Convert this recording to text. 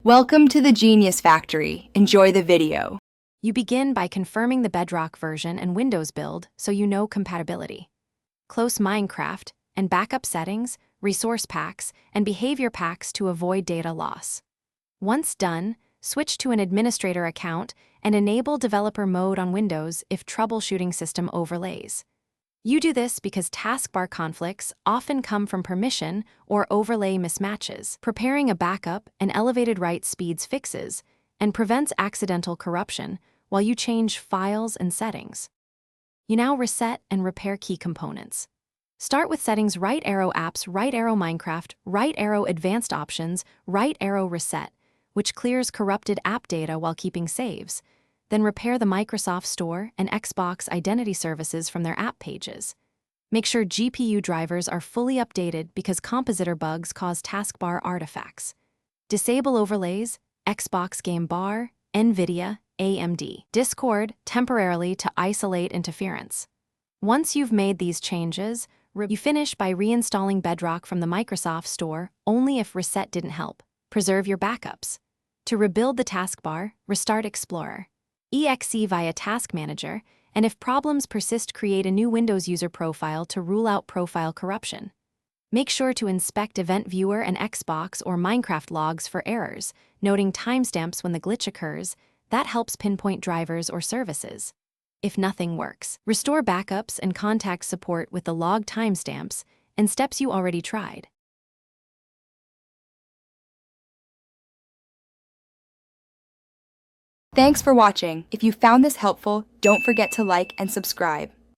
Welcome to the Genius Factory. Enjoy the video. You begin by confirming the Bedrock version and Windows build so you know compatibility. Close Minecraft and backup settings, resource packs, and behavior packs to avoid data loss. Once done, switch to an administrator account and enable developer mode on Windows if troubleshooting system overlays. You do this because taskbar conflicts often come from permission or overlay mismatches. Preparing a backup and elevated write speeds fixes and prevents accidental corruption while you change files and settings. You now reset and repair key components. Start with settings right arrow apps, right arrow Minecraft, right arrow advanced options, right arrow reset, which clears corrupted app data while keeping saves. Then repair the Microsoft Store and Xbox identity services from their app pages. Make sure GPU drivers are fully updated because compositor bugs cause taskbar artifacts. Disable overlays, Xbox Game Bar, NVIDIA, AMD, Discord temporarily to isolate interference. Once you've made these changes, you finish by reinstalling Bedrock from the Microsoft Store only if reset didn't help. Preserve your backups. To rebuild the taskbar, restart Explorer. EXE via Task Manager, and if problems persist, create a new Windows user profile to rule out profile corruption. Make sure to inspect Event Viewer and Xbox or Minecraft logs for errors, noting timestamps when the glitch occurs. That helps pinpoint drivers or services. If nothing works, restore backups and contact support with the log timestamps and steps you already tried. Thanks for watching. If you found this helpful, don't forget to like and subscribe.